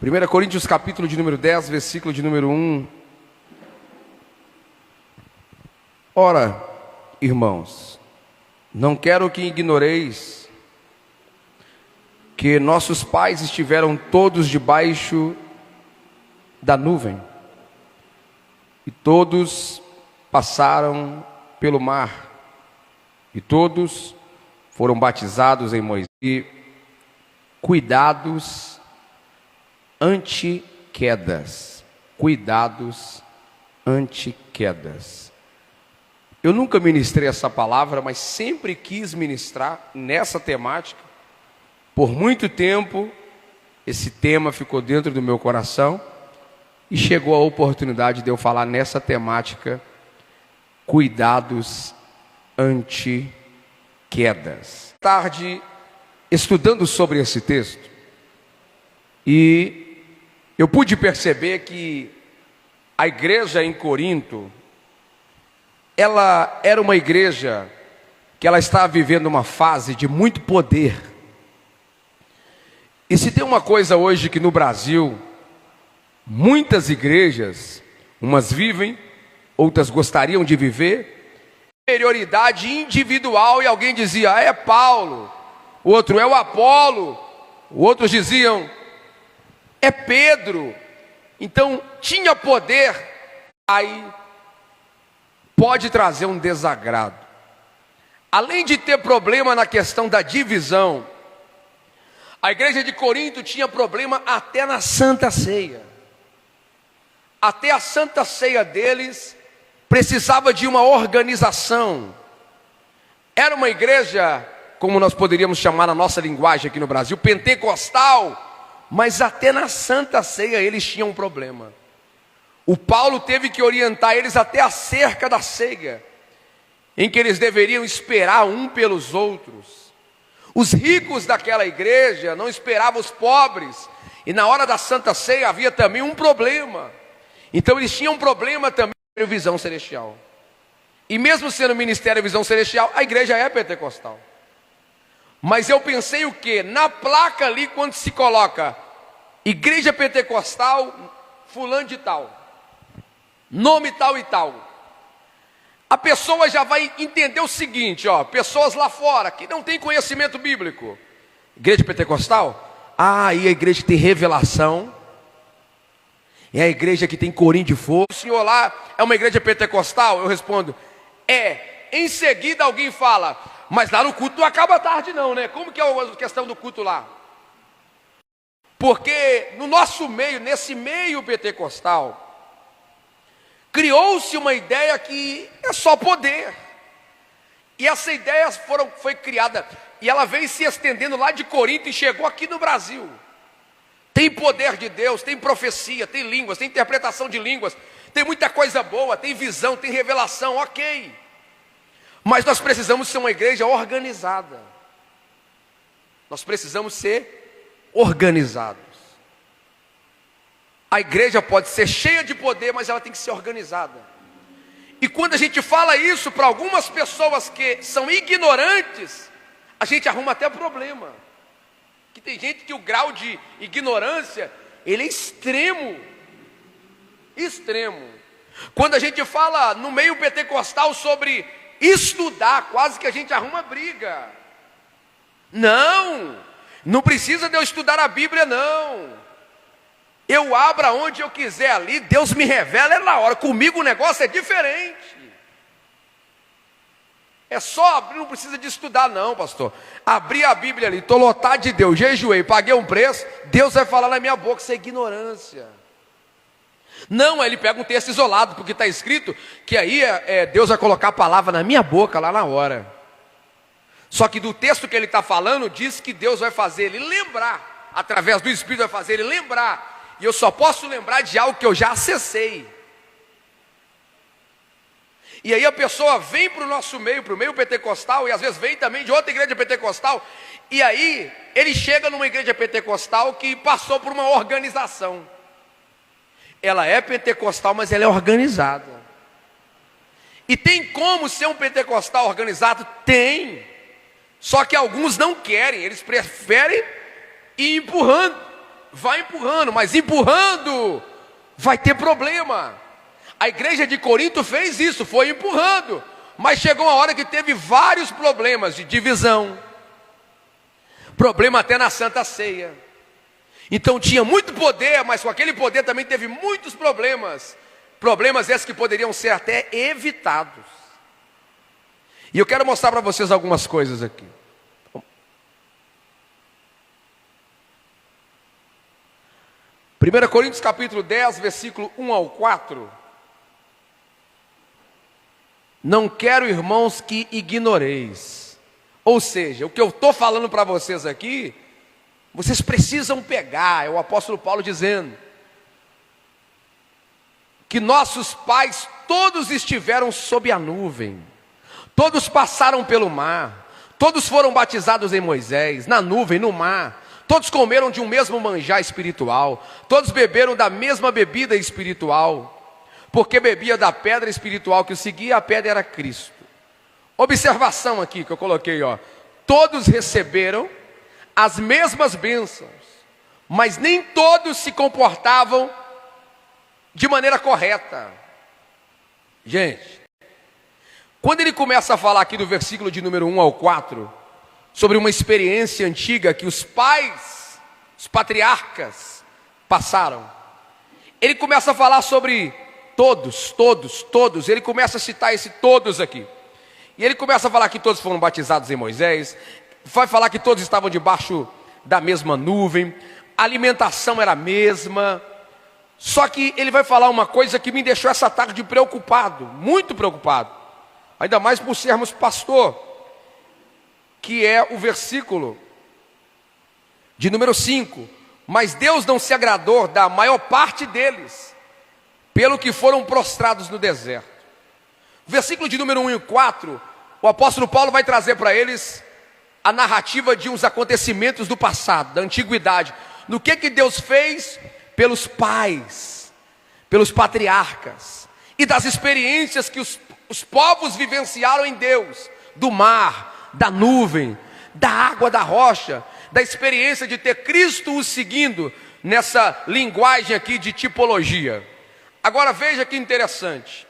1 Coríntios capítulo de número 10, versículo de número 1. Ora, irmãos, não quero que ignoreis que nossos pais estiveram todos debaixo da nuvem, e todos passaram pelo mar, e todos foram batizados em Moisés, e cuidados anti-quedas. Cuidados anti-quedas. Eu nunca ministrei essa palavra, mas sempre quis ministrar nessa temática. Por muito tempo, esse tema ficou dentro do meu coração e chegou a oportunidade de eu falar nessa temática, cuidados anti-quedas. Tarde, estudando sobre esse texto, e eu pude perceber que a igreja em Corinto, ela era uma igreja que ela estava vivendo uma fase de muito poder. E se tem uma coisa hoje que no Brasil, muitas igrejas, umas vivem, outras gostariam de viver, superioridade individual, e alguém dizia, é Paulo, o outro é o Apolo, outros diziam, é Pedro. Então tinha poder, aí pode trazer um desagrado. Além de ter problema na questão da divisão, a igreja de Corinto tinha problema até na Santa Ceia. Até a Santa Ceia deles precisava de uma organização. Era uma igreja, como nós poderíamos chamar na nossa linguagem aqui no Brasil, pentecostal, mas até na Santa Ceia eles tinham um problema. O Paulo teve que orientar eles até acerca da ceia, em que eles deveriam esperar um pelos outros. Os ricos daquela igreja não esperavam os pobres, e na hora da Santa Ceia havia também um problema. Então eles tinham um problema também com a visão celestial. E mesmo sendo ministério visão celestial, a igreja é pentecostal. Mas eu pensei o quê? Na placa ali, quando se coloca igreja pentecostal, fulano de tal, nome tal e tal, a pessoa já vai entender o seguinte, pessoas lá fora que não têm conhecimento bíblico. Igreja pentecostal? E a igreja que tem revelação, é a igreja que tem corim de fogo. O senhor lá é uma igreja pentecostal? Eu respondo, Em seguida alguém fala, mas lá no culto não acaba tarde não, né? Como que é a questão do culto lá? Porque no nosso meio, nesse meio pentecostal, criou-se uma ideia que é só poder. E essa ideia foi criada, e ela veio se estendendo lá de Corinto e chegou aqui no Brasil. Tem poder de Deus, tem profecia, tem línguas, tem interpretação de línguas, tem muita coisa boa, tem visão, tem revelação, ok. Mas nós precisamos ser uma igreja organizada. Nós precisamos ser organizados. A igreja pode ser cheia de poder, mas ela tem que ser organizada. E quando a gente fala isso para algumas pessoas que são ignorantes, a gente arruma até problema. Que tem gente que o grau de ignorância, ele é extremo. Extremo. Quando a gente fala no meio pentecostal sobre estudar, quase que a gente arruma briga. Não precisa de eu estudar a Bíblia, não. Eu abro aonde eu quiser ali, Deus me revela, é na hora. Comigo o negócio é diferente. É só abrir, não precisa de estudar não, pastor. Abri a Bíblia ali, estou lotado de Deus, jejuei, paguei um preço, Deus vai falar na minha boca, isso é ignorância. Não, ele pega um texto isolado, porque está escrito que aí Deus vai colocar a palavra na minha boca lá na hora. Só que do texto que ele está falando, diz que Deus vai fazer ele lembrar, através do Espírito vai fazer ele lembrar. E eu só posso lembrar de algo que eu já acessei. E aí a pessoa vem para o nosso meio, para o meio pentecostal, e às vezes vem também de outra igreja pentecostal, e aí ele chega numa igreja pentecostal que passou por uma organização. Ela é pentecostal, mas ela é organizada. E tem como ser um pentecostal organizado? Tem. Só que alguns não querem, eles preferem ir empurrando. vai empurrando, mas empurrando vai ter problema. A igreja de Corinto fez isso, foi empurrando, mas chegou uma hora que teve vários problemas de divisão, problema até na Santa Ceia. Então tinha muito poder, mas com aquele poder também teve muitos problemas. Problemas esses que poderiam ser até evitados. E eu quero mostrar para vocês algumas coisas aqui. 1 Coríntios capítulo 10, versículo 1 ao 4. Não quero, irmãos, que ignoreis. Ou seja, o que eu estou falando para vocês aqui, vocês precisam pegar. É o apóstolo Paulo dizendo que nossos pais todos estiveram sob a nuvem, todos passaram pelo mar, todos foram batizados em Moisés, na nuvem, no mar, todos comeram de um mesmo manjar espiritual, todos beberam da mesma bebida espiritual, porque bebia da pedra espiritual que o seguia, a pedra era Cristo. Observação aqui que eu coloquei, ó. Todos receberam as mesmas bênçãos, mas nem todos se comportavam de maneira correta. Gente, quando ele começa a falar aqui do versículo de número 1 ao 4, sobre uma experiência antiga que os pais, os patriarcas passaram, ele começa a falar sobre todos, ele começa a citar esse todos aqui. E ele começa a falar que todos foram batizados em Moisés, vai falar que todos estavam debaixo da mesma nuvem, a alimentação era a mesma. Só que ele vai falar uma coisa que me deixou essa tarde preocupado, muito preocupado, ainda mais por sermos pastor, que é o versículo de número 5. Mas Deus não se agradou da maior parte deles, pelo que foram prostrados no deserto. Versículo de número 1 e 4, o apóstolo Paulo vai trazer para eles a narrativa de uns acontecimentos do passado, da antiguidade, no que Deus fez pelos pais, pelos patriarcas, e das experiências que os povos vivenciaram em Deus, do mar, da nuvem, da água, da rocha, da experiência de ter Cristo os seguindo, nessa linguagem aqui de tipologia. Agora veja que interessante,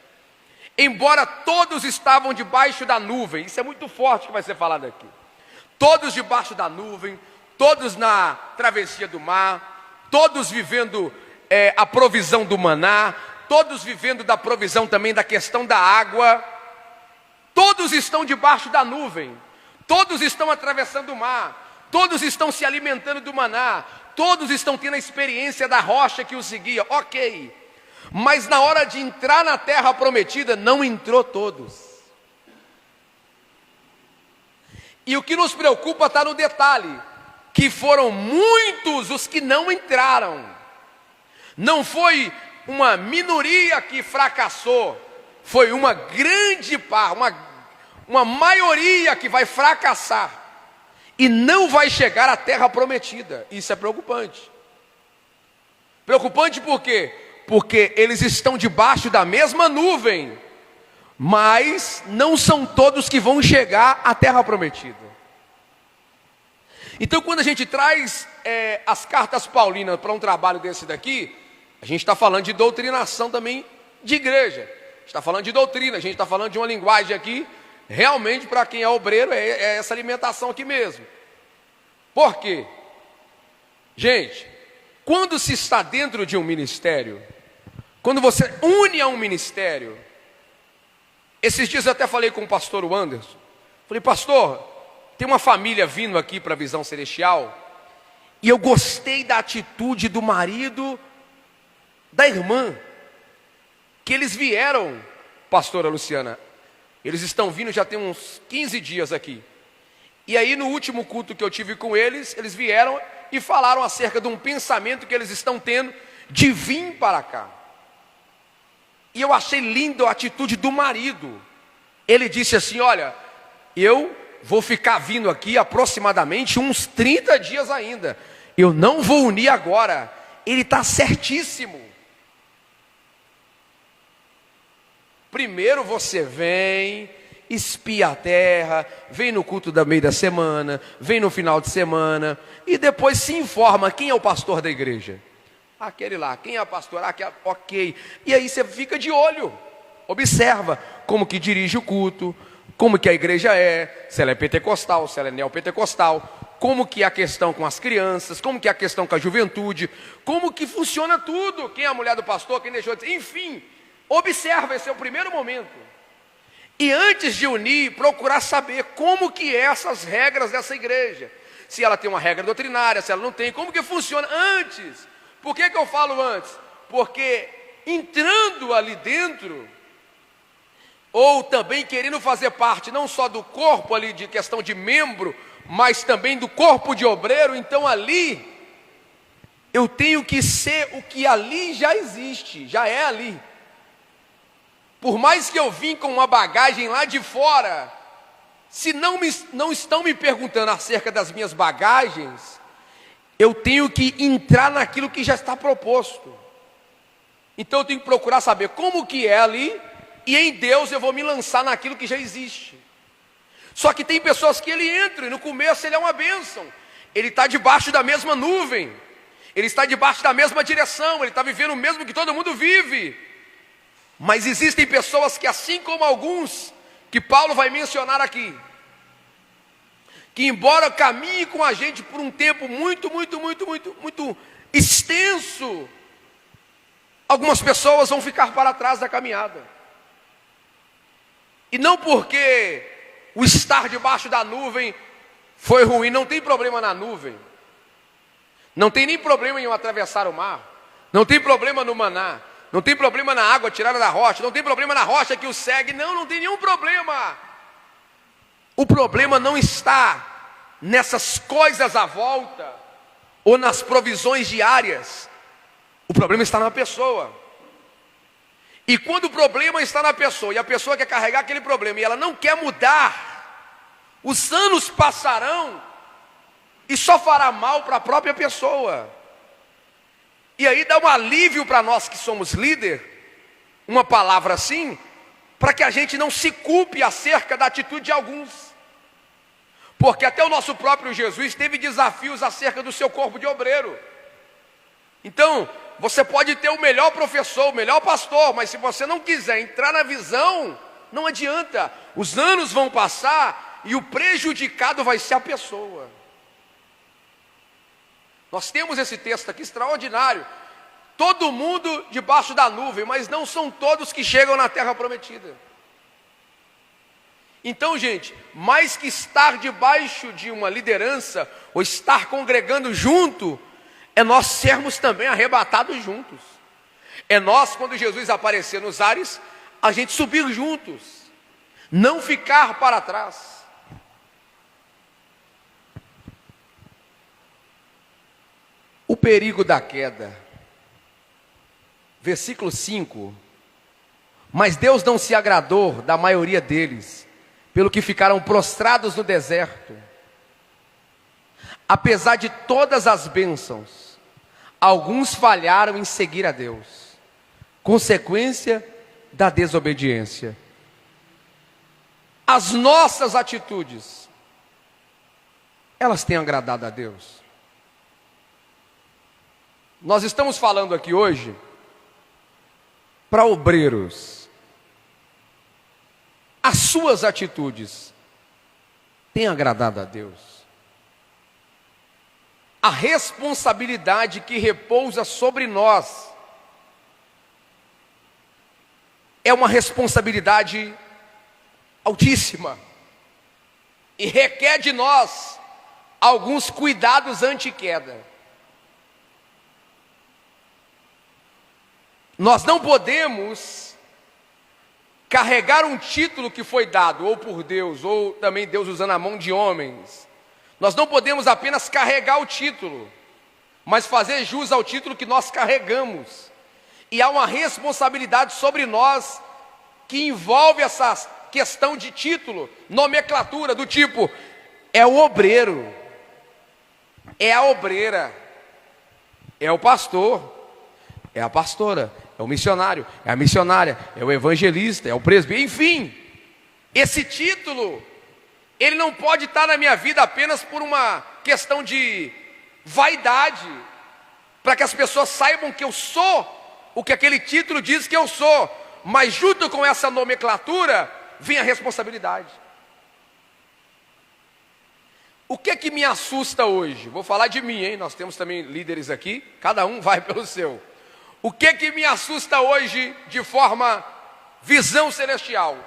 embora todos estavam debaixo da nuvem, isso é muito forte que vai ser falado aqui, todos debaixo da nuvem, todos na travessia do mar, todos vivendo a provisão do maná, todos vivendo da provisão também da questão da água, todos estão debaixo da nuvem, todos estão atravessando o mar, todos estão se alimentando do maná, todos estão tendo a experiência da rocha que os seguia, ok, mas na hora de entrar na terra prometida, não entrou todos. E o que nos preocupa está no detalhe, que foram muitos os que não entraram. Não foi uma minoria que fracassou, foi uma grande parte, uma maioria que vai fracassar e não vai chegar à terra prometida. Isso é preocupante. Preocupante por quê? Porque eles estão debaixo da mesma nuvem, mas não são todos que vão chegar à terra prometida. Então, quando a gente traz as cartas paulinas para um trabalho desse daqui, a gente está falando de doutrinação também de igreja. A gente está falando de doutrina, a gente está falando de uma linguagem aqui, realmente para quem é obreiro, é essa alimentação aqui mesmo. Por quê? Gente, quando se está dentro de um ministério, quando você une a um ministério, esses dias eu até falei com o pastor Anderson, falei, pastor, tem uma família vindo aqui para a Visão Celestial, e eu gostei da atitude do marido da irmã, que eles vieram, pastora Luciana, eles estão vindo já tem uns 15 dias aqui, e aí no último culto que eu tive com eles, eles vieram e falaram acerca de um pensamento que eles estão tendo de vir para cá, e eu achei lindo a atitude do marido. Ele disse assim, olha, eu vou ficar vindo aqui aproximadamente uns 30 dias ainda, eu não vou unir agora. Ele está certíssimo. Primeiro você vem, espia a terra, vem no culto da meio da semana, vem no final de semana, e depois se informa quem é o pastor da igreja. Aquele lá, quem é o pastor? Ok. E aí você fica de olho, observa como que dirige o culto, como que a igreja é, se ela é pentecostal, se ela é neopentecostal, como que é a questão com as crianças, como que é a questão com a juventude, como que funciona tudo, quem é a mulher do pastor, quem deixou de... Enfim, observa, esse é o primeiro momento. E antes de unir, procurar saber como que é essas regras dessa igreja. Se ela tem uma regra doutrinária, se ela não tem, como que funciona antes. Por que eu falo antes? Porque entrando ali dentro, ou também querendo fazer parte não só do corpo ali de questão de membro, mas também do corpo de obreiro, então ali eu tenho que ser o que ali já existe, já é ali. Por mais que eu vim com uma bagagem lá de fora, se não estão me perguntando acerca das minhas bagagens, eu tenho que entrar naquilo que já está proposto. Então eu tenho que procurar saber como que é ali, e em Deus eu vou me lançar naquilo que já existe. Só que tem pessoas que ele entra, e no começo ele é uma bênção, ele está debaixo da mesma nuvem, ele está debaixo da mesma direção, ele está vivendo o mesmo que todo mundo vive. Mas existem pessoas que, assim como alguns, que Paulo vai mencionar aqui, que embora caminhe com a gente por um tempo muito extenso, algumas pessoas vão ficar para trás da caminhada. E não porque o estar debaixo da nuvem foi ruim, não tem problema na nuvem, não tem nem problema em eu atravessar o mar, não tem problema no maná, não tem problema na água tirada da rocha, não tem problema na rocha que o segue, não tem nenhum problema. O problema não está nessas coisas à volta, ou nas provisões diárias, o problema está na pessoa. E quando o problema está na pessoa, e a pessoa quer carregar aquele problema, e ela não quer mudar, os anos passarão, e só fará mal para a própria pessoa. E aí dá um alívio para nós que somos líder, uma palavra assim, para que a gente não se culpe acerca da atitude de alguns. Porque até o nosso próprio Jesus teve desafios acerca do seu corpo de obreiro. Então, você pode ter o melhor professor, o melhor pastor, mas se você não quiser entrar na visão, não adianta. Os anos vão passar e o prejudicado vai ser a pessoa. Nós temos esse texto aqui extraordinário. Todo mundo debaixo da nuvem, mas não são todos que chegam na terra prometida. Então, gente, mais que estar debaixo de uma liderança, ou estar congregando junto, é nós sermos também arrebatados juntos. É nós, quando Jesus aparecer nos ares, a gente subir juntos, não ficar para trás. O perigo da queda. Versículo 5. Mas Deus não se agradou da maioria deles, pelo que ficaram prostrados no deserto. Apesar de todas as bênçãos, alguns falharam em seguir a Deus, consequência da desobediência. As nossas atitudes, elas têm agradado a Deus? Nós estamos falando aqui hoje para obreiros. As suas atitudes têm agradado a Deus? A responsabilidade que repousa sobre nós é uma responsabilidade altíssima e requer de nós alguns cuidados anti-queda. Nós não podemos carregar um título que foi dado ou por Deus, ou também Deus usando a mão de homens. Nós não podemos apenas carregar o título, mas fazer jus ao título que nós carregamos. E há uma responsabilidade sobre nós que envolve essa questão de título, nomenclatura do tipo, é o obreiro, é a obreira, é o pastor, é a pastora, é o missionário, é a missionária, é o evangelista, é o presbítero, enfim. Esse título, ele não pode estar na minha vida apenas por uma questão de vaidade, para que as pessoas saibam que eu sou o que aquele título diz que eu sou, mas junto com essa nomenclatura, vem a responsabilidade. O que é que me assusta hoje? Vou falar de mim, hein? Nós temos também líderes aqui, cada um vai pelo seu. O que é que me assusta hoje de forma visão celestial?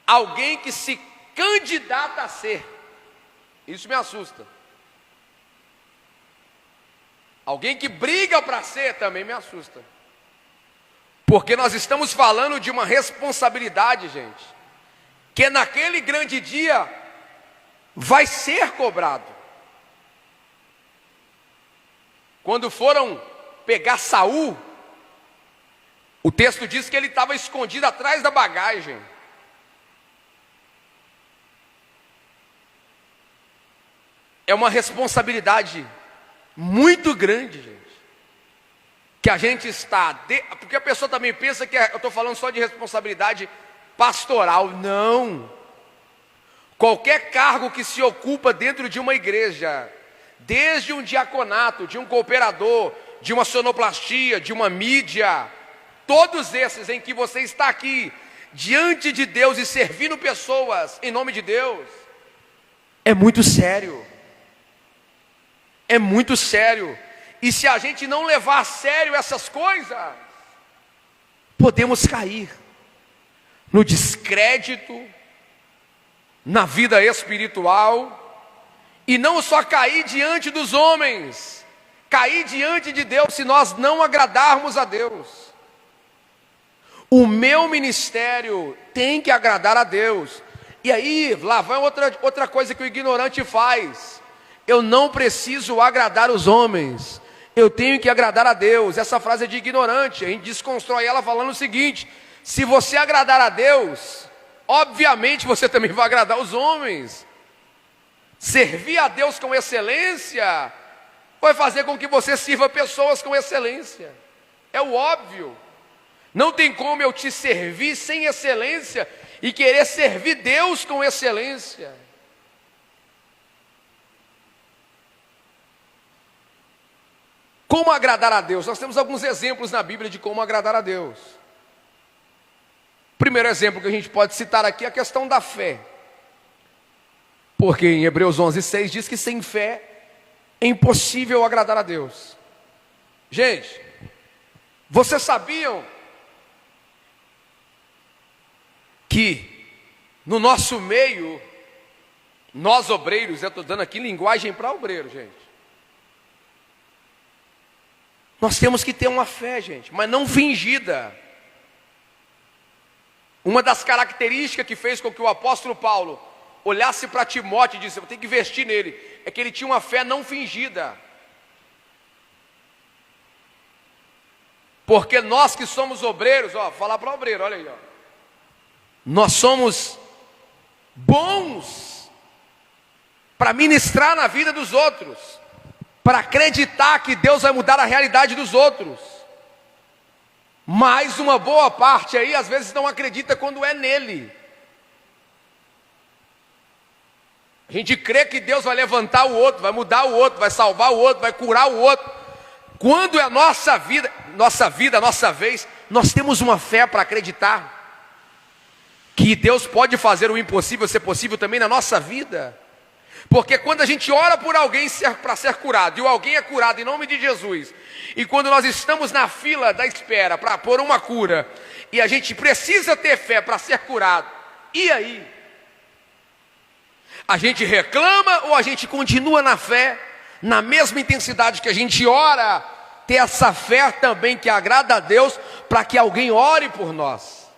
Alguém que se candidata a ser. Isso me assusta. Alguém que briga para ser também me assusta. Porque nós estamos falando de uma responsabilidade, gente, que naquele grande dia vai ser cobrado. Quando foram pegar Saul, o texto diz que ele estava escondido atrás da bagagem. É uma responsabilidade muito grande, gente, que a gente está... Porque a pessoa também pensa que eu estou falando só de responsabilidade pastoral. Não. Qualquer cargo que se ocupa dentro de uma igreja, desde um diaconato, de um cooperador, de uma sonoplastia, de uma mídia, todos esses em que você está aqui, diante de Deus e servindo pessoas em nome de Deus, é muito sério. É muito sério. E se a gente não levar a sério essas coisas, podemos cair no descrédito, na vida espiritual, e não só cair diante dos homens, cair diante de Deus se nós não agradarmos a Deus. O meu ministério tem que agradar a Deus. E aí, lá vai outra coisa que o ignorante faz. Eu não preciso agradar os homens, eu tenho que agradar a Deus. Essa frase é de ignorante, a gente desconstrói ela falando o seguinte: se você agradar a Deus, obviamente você também vai agradar os homens. Servir a Deus com excelência vai fazer com que você sirva pessoas com excelência. É o óbvio. Não tem como eu te servir sem excelência e querer servir Deus com excelência. Como agradar a Deus? Nós temos alguns exemplos na Bíblia de como agradar a Deus. O primeiro exemplo que a gente pode citar aqui é a questão da fé. Porque em Hebreus 11:6 diz que sem fé é impossível agradar a Deus. Gente, vocês sabiam que no nosso meio, nós obreiros, eu estou dando aqui linguagem para obreiro, gente, nós temos que ter uma fé, gente, mas não fingida. Uma das características que fez com que o apóstolo Paulo olhasse para Timóteo e disse: eu tenho que investir nele, é que ele tinha uma fé não fingida. Porque nós que somos obreiros, falar para o obreiro, olha aí, nós somos bons para ministrar na vida dos outros, para acreditar que Deus vai mudar a realidade dos outros. Mas uma boa parte aí, às vezes não acredita quando é nele. A gente crê que Deus vai levantar o outro, vai mudar o outro, vai salvar o outro, vai curar o outro. Quando é nossa vida, nossa vez, nós temos uma fé para acreditar que Deus pode fazer o impossível ser possível também na nossa vida. Porque quando a gente ora por alguém para ser curado, e o alguém é curado em nome de Jesus, e quando nós estamos na fila da espera para pôr uma cura, e a gente precisa ter fé para ser curado, e aí? A gente reclama ou a gente continua na fé, na mesma intensidade que a gente ora, ter essa fé também que agrada a Deus, para que alguém ore por nós?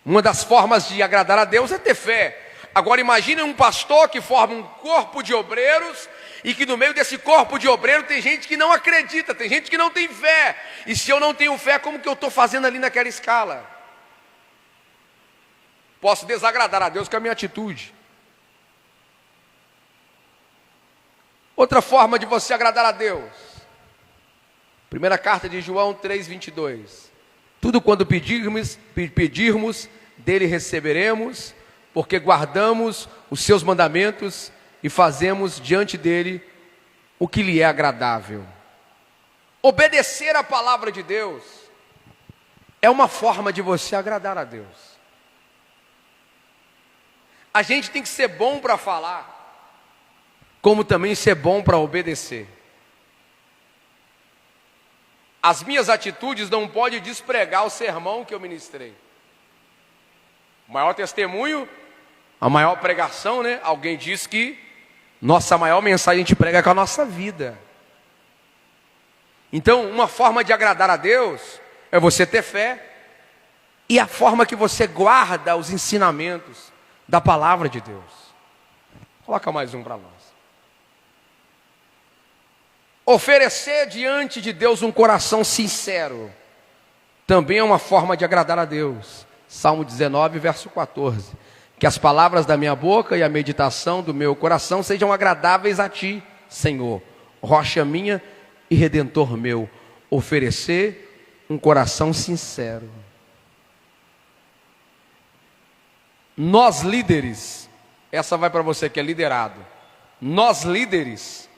Uma das formas de agradar a Deus é ter fé. Agora imagine um pastor que forma um corpo de obreiros, e que no meio desse corpo de obreiros tem gente que não acredita, tem gente que não tem fé. E se eu não tenho fé, como que eu estou fazendo ali naquela escala? Posso desagradar a Deus com a minha atitude. Outra forma de você agradar a Deus, primeira carta de João 3:22. Tudo quando pedirmos, dele receberemos, porque guardamos os seus mandamentos e fazemos diante dele o que lhe é agradável. Obedecer a palavra de Deus é uma forma de você agradar a Deus. A gente tem que ser bom para falar, como também ser bom para obedecer. As minhas atitudes não podem despregar o sermão que eu ministrei. O maior testemunho, a maior pregação, né? Alguém diz que nossa maior mensagem a gente prega com a nossa vida. Então, uma forma de agradar a Deus é você ter fé e a forma que você guarda os ensinamentos da palavra de Deus. Coloca mais um para nós. Oferecer diante de Deus um coração sincero também é uma forma de agradar a Deus. Salmo 19, verso 14. Que as palavras da minha boca e a meditação do meu coração sejam agradáveis a ti, Senhor, rocha minha e redentor meu. Oferecer um coração sincero. Nós líderes, essa vai para você que é liderado. Nós líderes,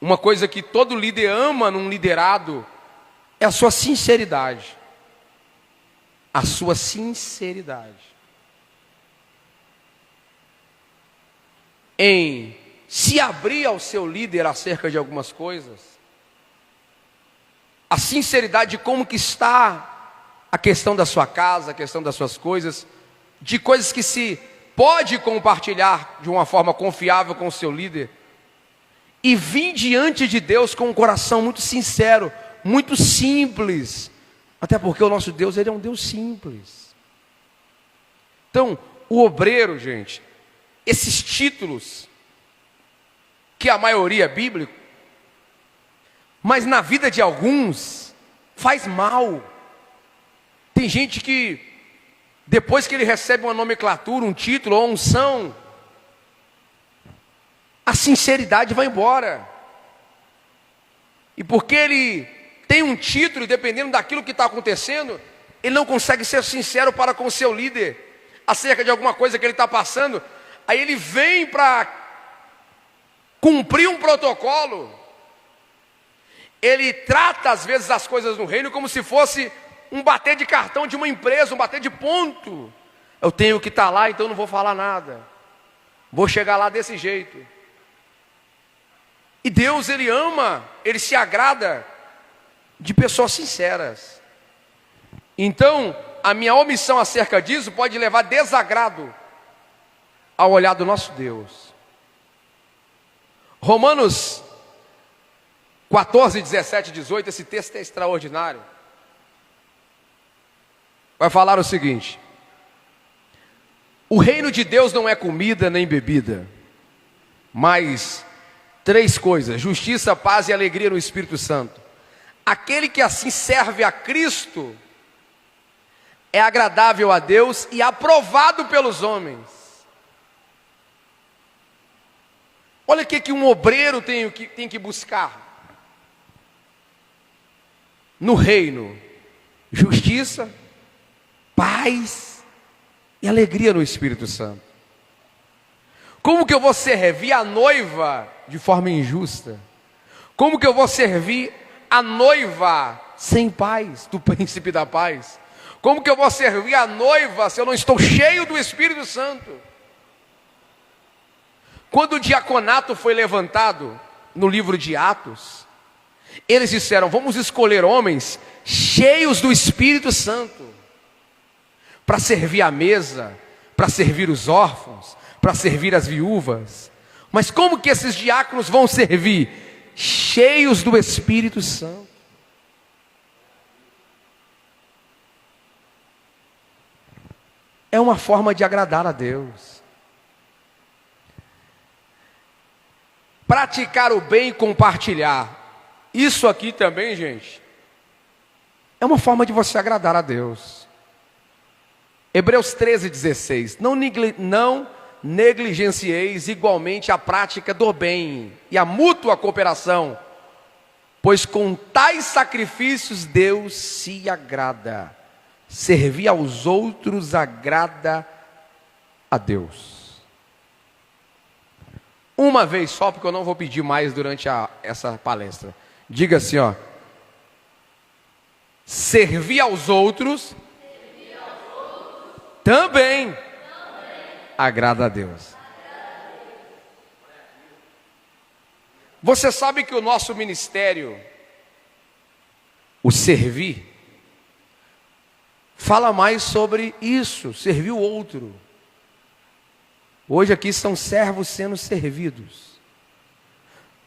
uma coisa que todo líder ama num liderado é a sua sinceridade. A sua sinceridade. Em se abrir ao seu líder acerca de algumas coisas. A sinceridade de como que está a questão da sua casa, a questão das suas coisas, de coisas que se pode compartilhar de uma forma confiável com o seu líder. E vir diante de Deus com um coração muito sincero, muito simples. Até porque o nosso Deus, ele é um Deus simples. Então, o obreiro, gente, esses títulos, que a maioria é bíblico, mas na vida de alguns, faz mal. Tem gente que, depois que ele recebe uma nomenclatura, um título ou unção, a sinceridade vai embora. E porque ele tem um título, e dependendo daquilo que está acontecendo, ele não consegue ser sincero para com o seu líder, acerca de alguma coisa que ele está passando. Aí ele vem para cumprir um protocolo. Ele trata às vezes as coisas no reino como se fosse um bater de cartão de uma empresa, um bater de ponto. Eu tenho que estar lá, então não vou falar nada. Vou chegar lá desse jeito. E Deus, ele ama, ele se agrada de pessoas sinceras. Então, a minha omissão acerca disso pode levar desagrado ao olhar do nosso Deus. Romanos 14, 17 e 18, esse texto é extraordinário. Vai falar o seguinte: o reino de Deus não é comida nem bebida, mas 3 coisas: justiça, paz e alegria no Espírito Santo. Aquele que assim serve a Cristo é agradável a Deus e aprovado pelos homens. Olha o que um obreiro tem que buscar no reino: justiça, paz e alegria no Espírito Santo. Como que eu vou servir a noiva de forma injusta? Como que eu vou servir a noiva sem paz, do príncipe da paz? Como que eu vou servir a noiva se eu não estou cheio do Espírito Santo? Quando o diaconato foi levantado no livro de Atos, eles disseram: vamos escolher homens cheios do Espírito Santo para servir a mesa, para servir os órfãos, para servir as viúvas. Mas como que esses diáconos vão servir? Cheios do Espírito Santo. É uma forma de agradar a Deus. Praticar o bem e compartilhar. Isso aqui também, gente, é uma forma de você agradar a Deus. Hebreus 13, 16. Não negligencieis igualmente a prática do bem e a mútua cooperação, pois com tais sacrifícios Deus se agrada. Servir aos outros agrada a Deus. Uma vez só, porque eu não vou pedir mais durante essa palestra. Diga assim, ó. Servir aos outros, também agrada a Deus. Você sabe que o nosso ministério, o servir, fala mais sobre isso, servir o outro. Hoje aqui são servos sendo servidos.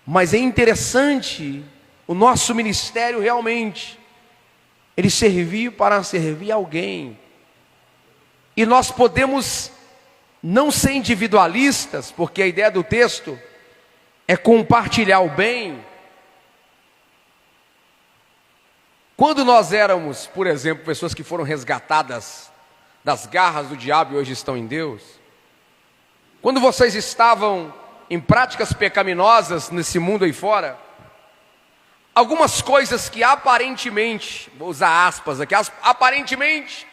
Mas é interessante o nosso ministério realmente, ele servir para servir alguém. E nós podemos não ser individualistas, porque a ideia do texto é compartilhar o bem. Quando nós éramos, por exemplo, pessoas que foram resgatadas das garras do diabo e hoje estão em Deus, quando vocês estavam em práticas pecaminosas nesse mundo aí fora, algumas coisas que aparentemente, vou usar aspas aqui, aparentemente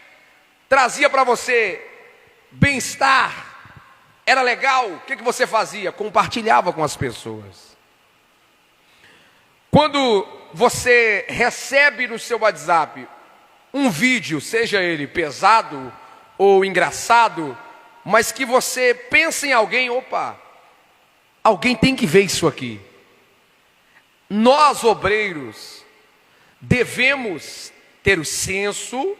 trazia para você bem-estar, era legal, o que você fazia? Compartilhava com as pessoas. Quando você recebe no seu WhatsApp um vídeo, seja ele pesado ou engraçado, mas que você pensa em alguém, opa, alguém tem que ver isso aqui. Nós, obreiros, devemos ter o senso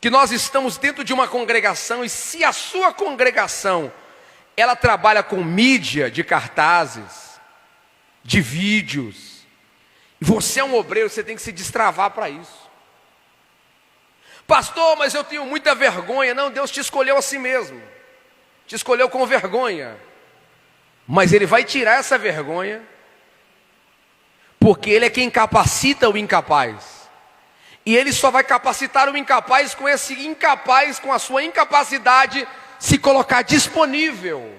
que nós estamos dentro de uma congregação, e se a sua congregação, ela trabalha com mídia de cartazes, de vídeos, e você é um obreiro, você tem que se destravar para isso. Pastor, mas eu tenho muita vergonha. Não, Deus te escolheu assim mesmo, te escolheu com vergonha, mas Ele vai tirar essa vergonha, porque Ele é quem capacita o incapaz. E Ele só vai capacitar o incapaz com esse incapaz, com a sua incapacidade, se colocar disponível.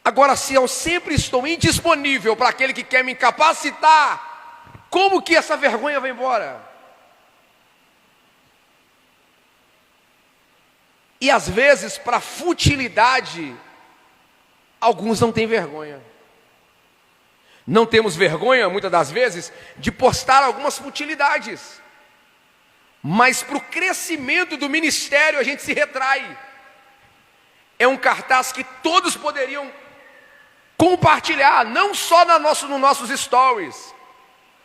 Agora, se eu sempre estou indisponível para aquele que quer me incapacitar, como que essa vergonha vai embora? E às vezes, para futilidade, alguns não têm vergonha. Não temos vergonha, muitas das vezes, de postar algumas futilidades. Mas para o crescimento do ministério a gente se retrai. É um cartaz que todos poderiam compartilhar, não só nos nossos stories,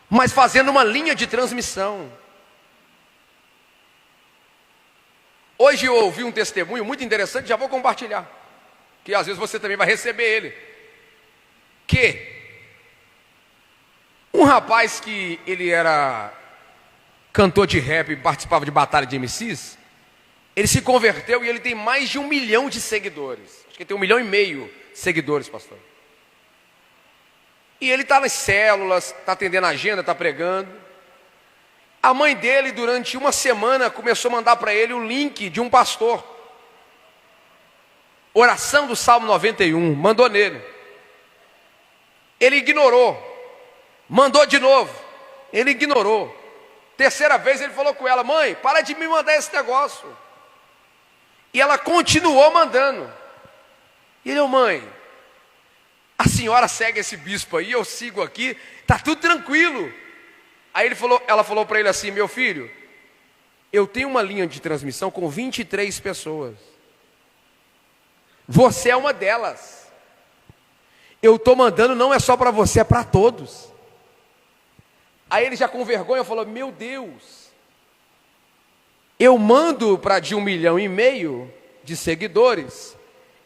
mas fazendo uma linha de transmissão. Hoje eu ouvi um testemunho muito interessante, já vou compartilhar, que às vezes você também vai receber ele. Que um rapaz que ele era cantor de rap, participava de batalha de MCs, ele se converteu e ele tem mais de 1 milhão de seguidores. Acho que ele tem 1,5 milhão de seguidores, pastor. E ele está nas células, está atendendo a agenda, está pregando. A mãe dele, durante uma semana, começou a mandar para ele o link de um pastor. Oração do Salmo 91, mandou nele. Ele ignorou. Mandou de novo, ele ignorou. Terceira vez ele falou com ela: mãe, para de me mandar esse negócio. E ela continuou mandando. E ele: mãe, a senhora segue esse bispo aí, eu sigo aqui, está tudo tranquilo. Aí ela falou para ele assim: meu filho, eu tenho uma linha de transmissão com 23 pessoas. Você é uma delas. Eu estou mandando, não é só para você, é para todos. Aí ele já com vergonha falou: meu Deus, eu mando para de 1,5 milhão de seguidores,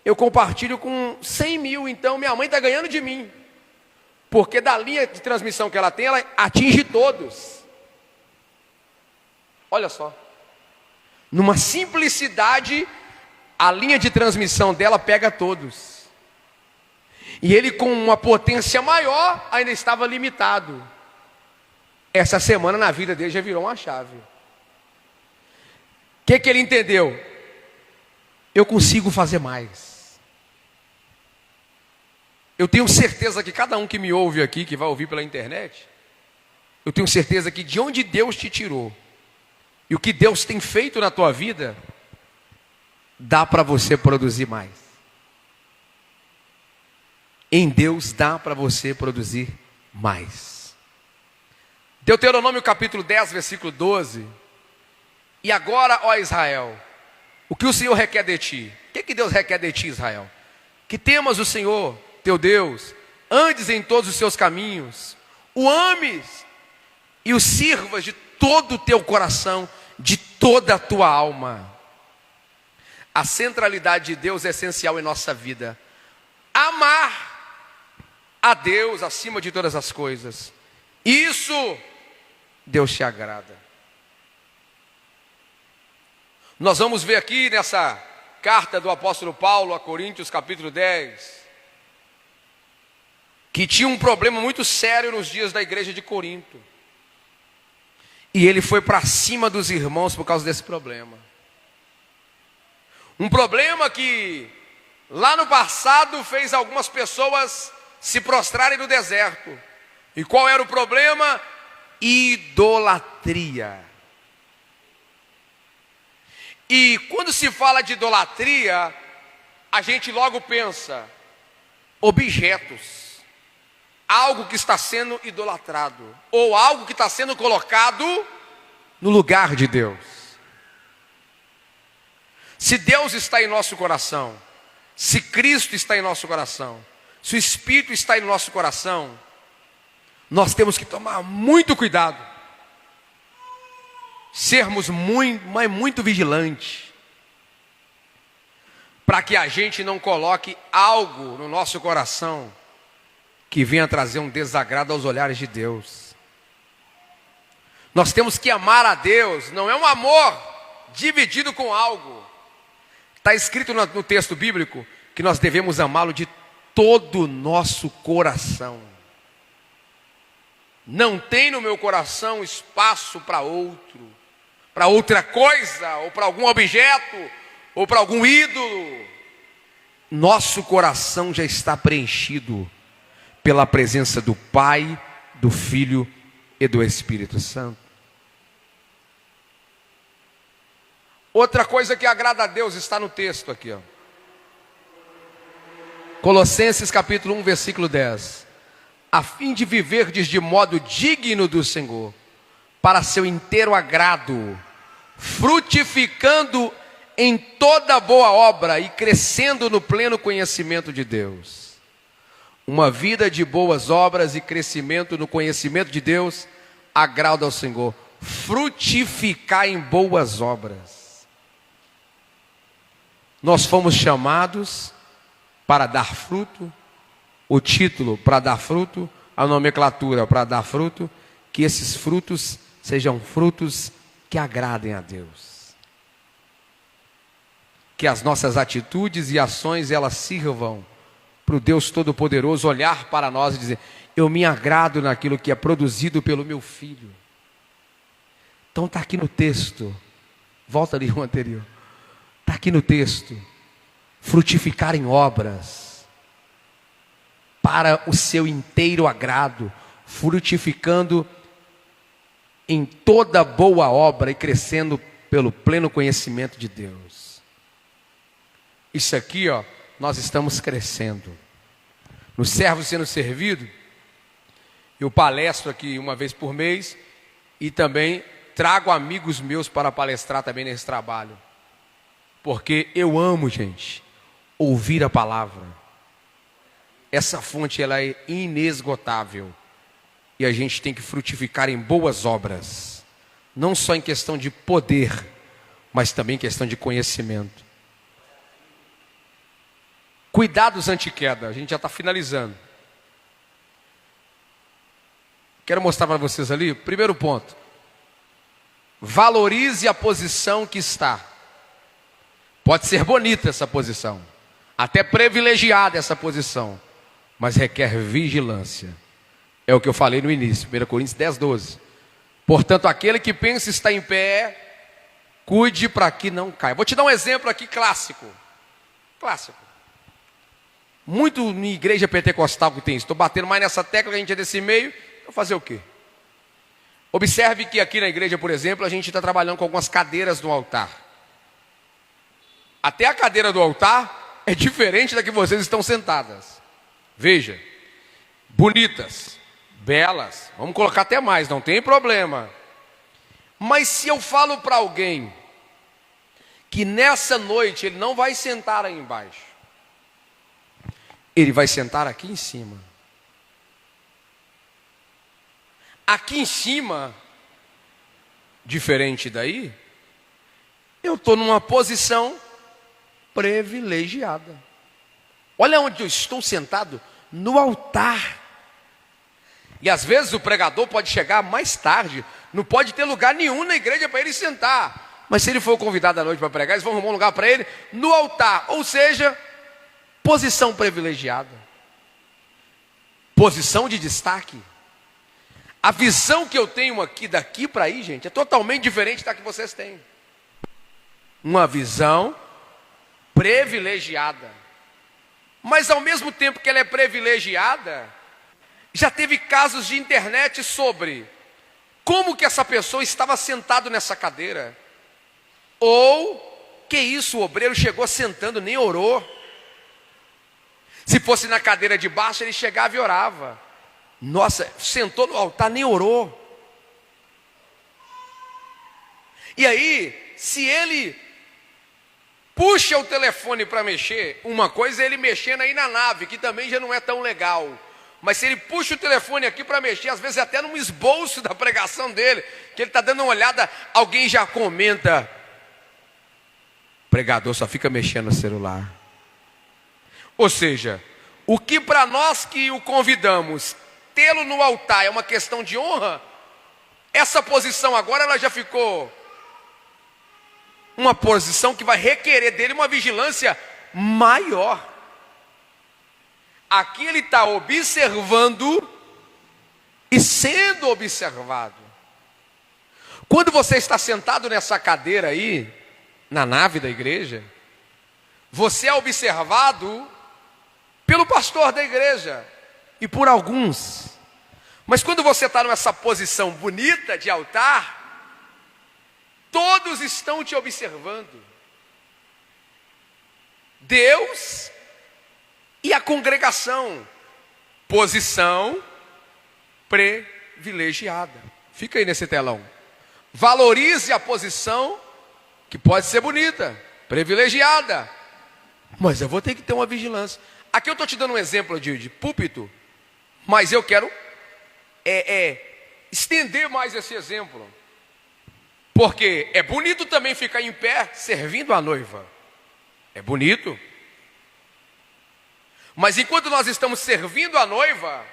eu compartilho com 100 mil, então minha mãe está ganhando de mim, porque da linha de transmissão que ela tem, ela atinge todos. Olha só, numa simplicidade, a linha de transmissão dela pega todos, e ele com uma potência maior ainda estava limitado. Essa semana na vida dele já virou uma chave. O que ele entendeu? Eu consigo fazer mais. Eu tenho certeza que cada um que me ouve aqui, que vai ouvir pela internet, eu tenho certeza que de onde Deus te tirou e o que Deus tem feito na tua vida, dá para você produzir mais. Em Deus dá para você produzir mais. Deuteronômio capítulo 10, versículo 12. E agora, ó Israel, o que o Senhor requer de ti? O que Deus requer de ti, Israel? Que temas o Senhor, teu Deus, andes em todos os seus caminhos, o ames e o sirvas de todo o teu coração, de toda a tua alma. A centralidade de Deus é essencial em nossa vida. Amar a Deus acima de todas as coisas. Isso Deus te agrada. Nós vamos ver aqui nessa carta do apóstolo Paulo a Coríntios, capítulo 10, que tinha um problema muito sério nos dias da igreja de Corinto. E ele foi para cima dos irmãos por causa desse problema. Um problema que lá no passado fez algumas pessoas se prostrarem no deserto. E qual era o problema? Idolatria. E quando se fala de idolatria, a gente logo pensa objetos, algo que está sendo idolatrado, ou algo que está sendo colocado no lugar de Deus. Se Deus está em nosso coração, se Cristo está em nosso coração, se o Espírito está em nosso coração, nós temos que tomar muito cuidado, sermos muito vigilantes, para que a gente não coloque algo no nosso coração que venha trazer um desagrado aos olhares de Deus. Nós temos que amar a Deus, não é um amor dividido com algo. Está escrito no texto bíblico que nós devemos amá-lo de todo o nosso coração. Não tem no meu coração espaço para outra coisa, ou para algum objeto, ou para algum ídolo. Nosso coração já está preenchido pela presença do Pai, do Filho e do Espírito Santo. Outra coisa que agrada a Deus está no texto aqui, ó. Colossenses capítulo 1, versículo 10. A fim de viverdes de modo digno do Senhor, para seu inteiro agrado, frutificando em toda boa obra e crescendo no pleno conhecimento de Deus. Uma vida de boas obras e crescimento no conhecimento de Deus agrada ao Senhor. Frutificar em boas obras. Nós fomos chamados para dar fruto, o título para dar fruto, a nomenclatura para dar fruto, que esses frutos sejam frutos que agradem a Deus. Que as nossas atitudes e ações, elas sirvam para o Deus Todo-Poderoso olhar para nós e dizer: eu me agrado naquilo que é produzido pelo meu filho. Então está aqui no texto, volta ali o anterior, está aqui no texto, frutificar em obras, para o seu inteiro agrado, frutificando em toda boa obra e crescendo pelo pleno conhecimento de Deus. Isso aqui, ó, nós estamos crescendo. No servo sendo servido, eu palestro aqui uma vez por mês e também trago amigos meus para palestrar também nesse trabalho. Porque eu amo, gente, ouvir a palavra. Essa fonte, ela é inesgotável. E a gente tem que frutificar em boas obras. Não só em questão de poder, mas também em questão de conhecimento. Cuidados anti-queda, a gente já está finalizando. Quero mostrar para vocês ali, primeiro ponto. Valorize a posição que está. Pode ser bonita essa posição, até privilegiada essa posição, mas requer vigilância. É o que eu falei no início, 1 Coríntios 10, 12. Portanto, aquele que pensa estar em pé, cuide para que não caia. Vou te dar um exemplo aqui clássico. Muito em igreja pentecostal que tem isso. Estou batendo mais nessa tecla, que a gente é desse meio. Vou fazer o quê? Observe que aqui na igreja, por exemplo, a gente está trabalhando com algumas cadeiras no altar. Até a cadeira do altar é diferente da que vocês estão sentadas. Veja, bonitas, belas, vamos colocar até mais, não tem problema. Mas se eu falo para alguém que nessa noite ele não vai sentar aí embaixo, ele vai sentar aqui em cima. Aqui em cima, diferente daí, eu estou numa posição privilegiada. Olha onde eu estou sentado, no altar. E às vezes o pregador pode chegar mais tarde, não pode ter lugar nenhum na igreja para ele sentar. Mas se ele for convidado à noite para pregar, eles vão arrumar um lugar para ele no altar. Ou seja, posição privilegiada. Posição de destaque. A visão que eu tenho aqui, daqui para aí, gente, é totalmente diferente da que vocês têm. Uma visão privilegiada. Mas ao mesmo tempo que ela é privilegiada, já teve casos de internet sobre como que essa pessoa estava sentado nessa cadeira. Ou, que isso, o obreiro chegou sentando, nem orou. Se fosse na cadeira de baixo, ele chegava e orava. Nossa, sentou no altar, nem orou. E aí, se ele puxa o telefone para mexer, uma coisa é ele mexendo aí na nave, que também já não é tão legal. Mas se ele puxa o telefone aqui para mexer, às vezes até no esboço da pregação dele, que ele está dando uma olhada, alguém já comenta: pregador só fica mexendo no celular. Ou seja, o que para nós que o convidamos, tê-lo no altar é uma questão de honra, essa posição agora ela já ficou uma posição que vai requerer dele uma vigilância maior. Aqui ele está observando e sendo observado. Quando você está sentado nessa cadeira aí, na nave da igreja, você é observado pelo pastor da igreja e por alguns. Mas quando você está nessa posição bonita de altar, todos estão te observando. Deus e a congregação. Posição privilegiada. Fica aí nesse telão. Valorize a posição, que pode ser bonita, privilegiada, mas eu vou ter que ter uma vigilância. Aqui eu estou te dando um exemplo de púlpito, mas eu quero estender mais esse exemplo. Porque é bonito também ficar em pé servindo a noiva. É bonito. Mas enquanto nós estamos servindo a noiva,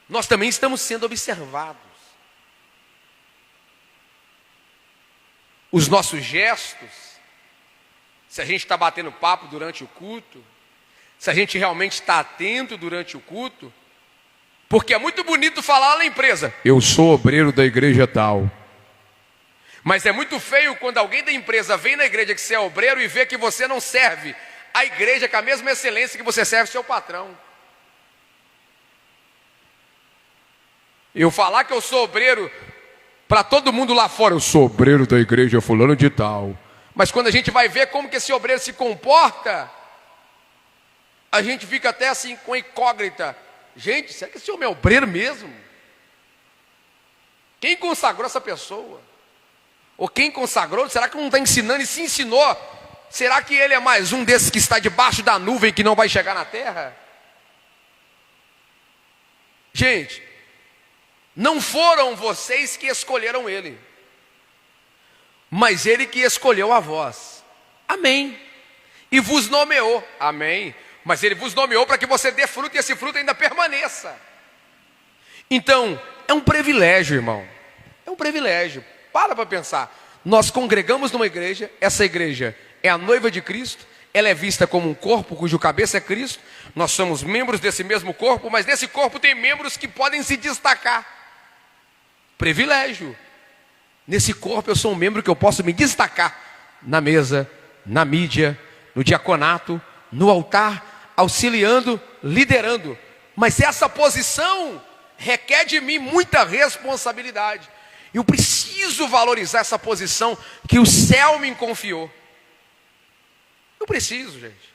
nós também estamos sendo observados. Os nossos gestos, se a gente está batendo papo durante o culto, se a gente realmente está atento durante o culto, porque é muito bonito falar na empresa: eu sou obreiro da igreja tal. Mas é muito feio quando alguém da empresa vem na igreja que você é obreiro e vê que você não serve a igreja com a mesma excelência que você serve seu patrão. Eu falar que eu sou obreiro para todo mundo lá fora: eu sou obreiro da igreja fulano de tal. Mas quando a gente vai ver como que esse obreiro se comporta, a gente fica até assim com incógnita. Gente, será que esse homem é obreiro mesmo? Quem consagrou essa pessoa? Ou quem consagrou, será que não está ensinando e se ensinou? Será que ele é mais um desses que está debaixo da nuvem que não vai chegar na terra? Gente, não foram vocês que escolheram ele, mas ele que escolheu a vós. Amém. E vos nomeou. Amém. Mas ele vos nomeou para que você dê fruto e esse fruto ainda permaneça. Então, é um privilégio, irmão. É um privilégio. Para pensar. Nós congregamos numa igreja, essa igreja é a noiva de Cristo, ela é vista como um corpo cujo cabeça é Cristo. Nós somos membros desse mesmo corpo, mas nesse corpo tem membros que podem se destacar. Privilégio. Nesse corpo eu sou um membro que eu posso me destacar na mesa, na mídia, no diaconato, no altar. auxiliando, liderando. Mas essa posição requer de mim muita responsabilidade. Eu preciso valorizar essa posição que o céu me confiou. Eu preciso, gente.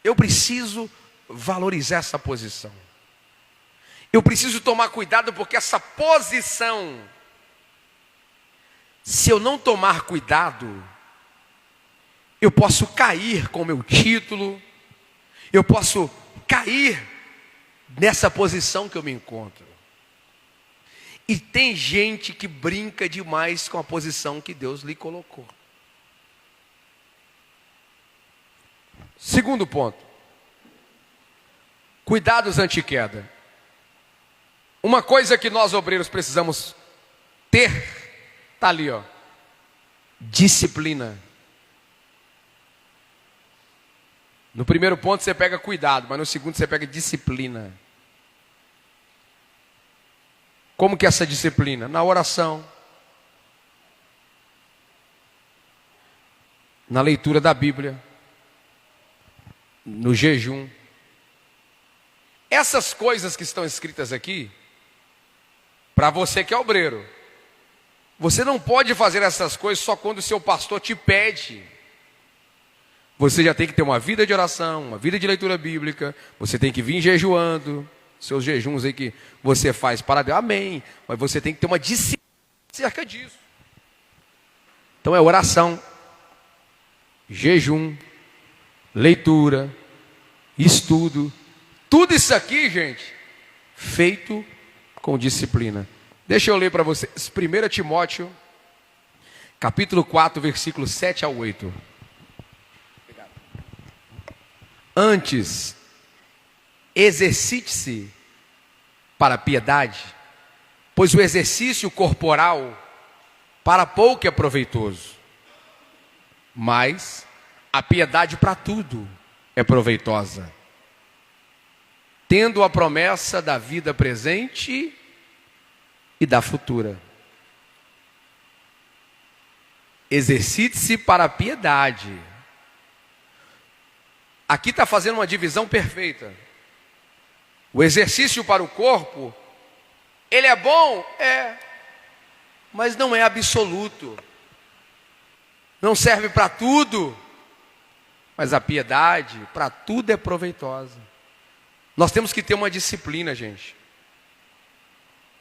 Eu preciso valorizar essa posição. Eu preciso tomar cuidado porque essa posição, se eu não tomar cuidado, eu posso cair com o meu título, eu posso cair nessa posição que eu me encontro. E tem gente que brinca demais com a posição que Deus lhe colocou. Segundo ponto. Cuidados anti-queda. Uma coisa que nós obreiros precisamos ter, está ali, ó. Disciplina. No primeiro ponto você pega cuidado, mas no segundo você pega disciplina. Como que é essa disciplina? Na oração. Na leitura da Bíblia. No jejum. Essas coisas que estão escritas aqui, para você que é obreiro, você não pode fazer essas coisas só quando o seu pastor te pede. Você já tem que ter uma vida de oração, uma vida de leitura bíblica, você tem que vir jejuando, seus jejuns aí que você faz para Deus, amém, mas você tem que ter uma disciplina acerca disso. Então é oração, jejum, leitura, estudo, tudo isso aqui, gente, feito com disciplina. Deixa eu ler para vocês, 1 Timóteo, capítulo 4, versículos 7 a 8. Antes, exercite-se para a piedade, pois o exercício corporal para pouco é proveitoso, mas a piedade para tudo é proveitosa, tendo a promessa da vida presente e da futura. Exercite-se para a piedade. Aqui está fazendo uma divisão perfeita. O exercício para o corpo, ele é bom? É, mas não é absoluto. Não serve para tudo. Mas a piedade, para tudo é proveitosa. Nós temos que ter uma disciplina, gente.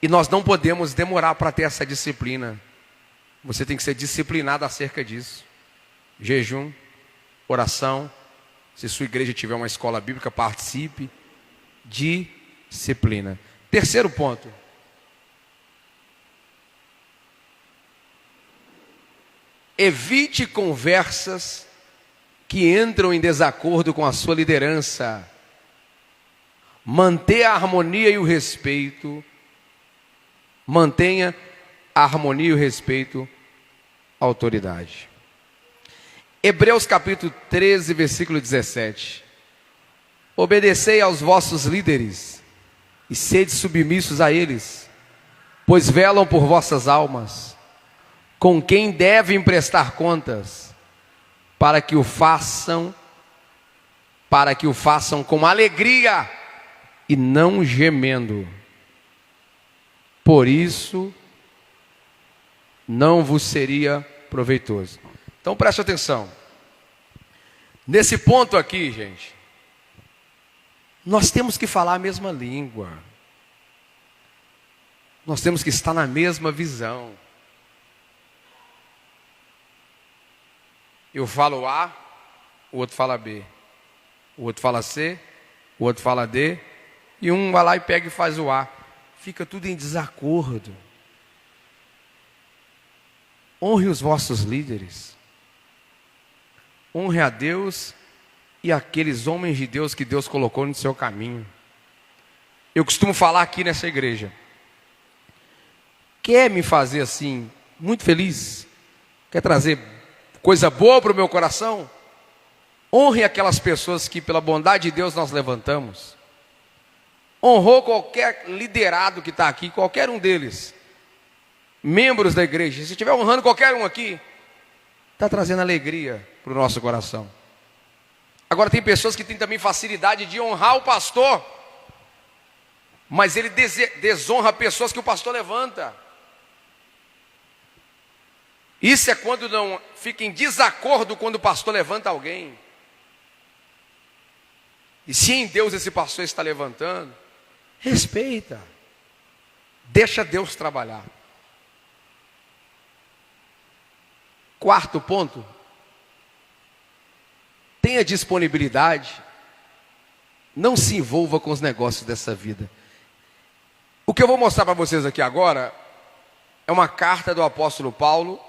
E nós não podemos demorar para ter essa disciplina. Você tem que ser disciplinado acerca disso. Jejum, oração. Se sua igreja tiver uma escola bíblica, participe. Disciplina. Terceiro ponto. Evite conversas que entram em desacordo com a sua liderança. Mantenha a harmonia e o respeito. Mantenha a harmonia e o respeito à autoridade. Hebreus capítulo 13, versículo 17. Obedecei aos vossos líderes e sede submissos a eles, pois velam por vossas almas, com quem devem prestar contas, para que o façam com alegria e não gemendo. Por isso não vos seria proveitoso. Então preste atenção. Nesse ponto aqui, gente, nós temos que falar a mesma língua. Nós temos que estar na mesma visão. Eu falo A, o outro fala B. O outro fala C, o outro fala D. E um vai lá e pega e faz o A. Fica tudo em desacordo. Honre os vossos líderes. Honre a Deus e aqueles homens de Deus que Deus colocou no seu caminho. Eu costumo falar aqui nessa igreja. Quer me fazer assim, muito feliz? Quer trazer coisa boa para o meu coração? Honre aquelas pessoas que pela bondade de Deus nós levantamos. Honrou qualquer liderado que está aqui, qualquer um deles. Membros da igreja. Se estiver honrando qualquer um aqui, está trazendo alegria para o nosso coração. Agora tem pessoas que têm também facilidade de honrar o pastor, mas ele desonra pessoas que o pastor levanta. Isso é quando não fica em desacordo quando o pastor levanta alguém. E se em Deus esse pastor está levantando, respeita. Deixa Deus trabalhar. Quarto ponto. Tenha disponibilidade. Não se envolva com os negócios dessa vida. O que eu vou mostrar para vocês aqui agora é uma carta do apóstolo Paulo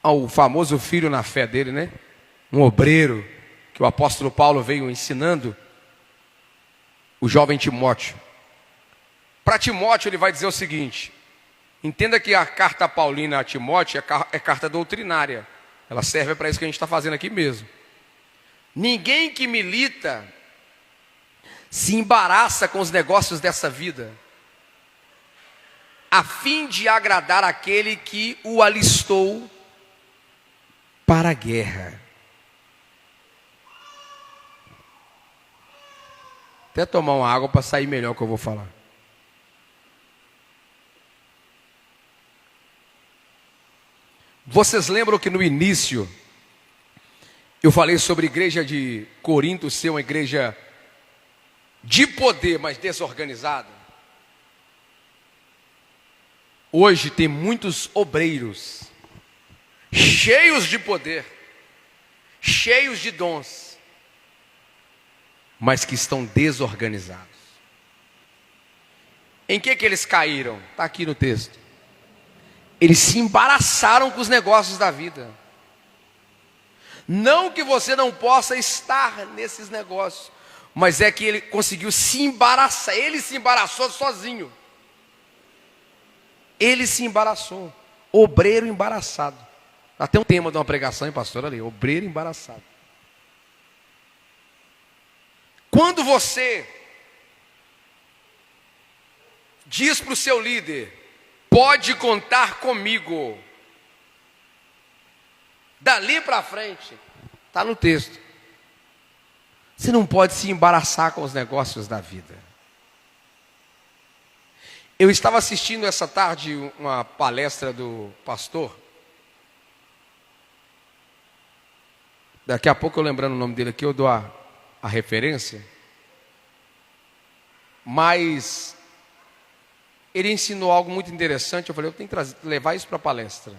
ao famoso filho na fé dele, né? Um obreiro que o apóstolo Paulo veio ensinando, o jovem Timóteo. Para Timóteo ele vai dizer o seguinte: entenda que a carta paulina a Timóteo é carta doutrinária. Ela serve para isso que a gente está fazendo aqui mesmo. Ninguém que milita se embaraça com os negócios dessa vida, a fim de agradar aquele que o alistou para a guerra. Até tomar uma água para sair melhor o que eu vou falar. Vocês lembram que no início eu falei sobre a igreja de Corinto ser uma igreja de poder, mas desorganizada? Hoje tem muitos obreiros cheios de poder, cheios de dons, mas que estão desorganizados. Em que eles caíram? Está aqui no texto. Eles se embaraçaram com os negócios da vida. Não que você não possa estar nesses negócios, mas é que ele conseguiu se embaraçar. Ele se embaraçou sozinho. Ele se embaraçou. Obreiro embaraçado. Até um tema de uma pregação, hein, pastor, ali, obreiro embaraçado. Quando você diz para o seu líder: pode contar comigo, dali para frente, está no texto, você não pode se embaraçar com os negócios da vida. Eu estava assistindo essa tarde uma palestra do pastor. Daqui a pouco eu lembrando o nome dele aqui, eu dou a referência. Mas ele ensinou algo muito interessante. Eu falei, eu tenho que levar isso para a palestra.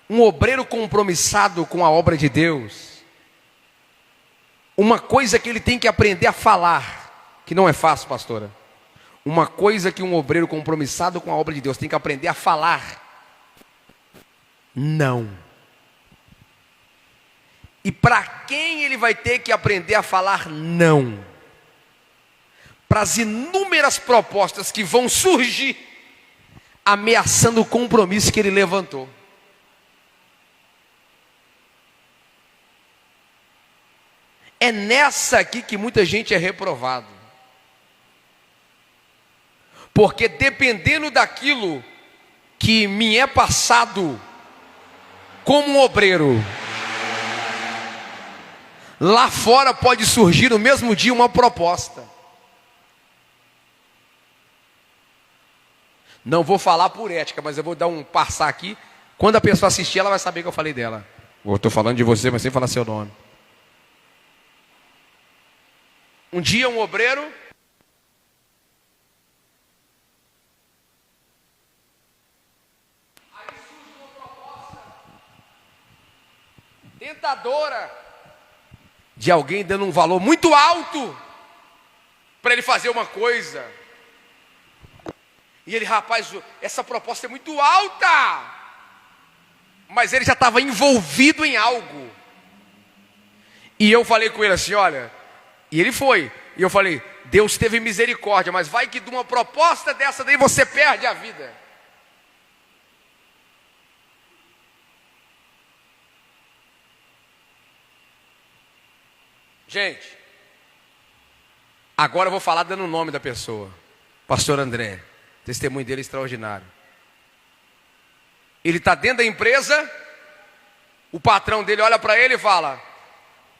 Um obreiro compromissado com a obra de Deus, uma coisa que ele tem que aprender a falar, que não é fácil, pastora. Uma coisa que um obreiro compromissado com a obra de Deus tem que aprender a falar: não. E para quem ele vai ter que aprender a falar não? Para as inúmeras propostas que vão surgir, ameaçando o compromisso que ele levantou. É nessa aqui que muita gente é reprovado. Porque dependendo daquilo que me é passado como um obreiro, lá fora pode surgir no mesmo dia uma proposta. Não vou falar por ética, mas eu vou dar um passar aqui. Quando a pessoa assistir, ela vai saber que eu falei dela. Eu estou falando de você, mas sem falar seu nome. Um dia um obreiro aí surge uma proposta tentadora de alguém dando um valor muito alto para ele fazer uma coisa. E ele, rapaz, essa proposta é muito alta. Mas ele já estava envolvido em algo. E eu falei com ele assim, olha, e ele foi. E eu falei, Deus teve misericórdia, mas vai que de uma proposta dessa daí você perde a vida. Gente, agora eu vou falar dando o nome da pessoa. Pastor André. O testemunho dele é extraordinário. Ele está dentro da empresa, o patrão dele olha para ele e fala: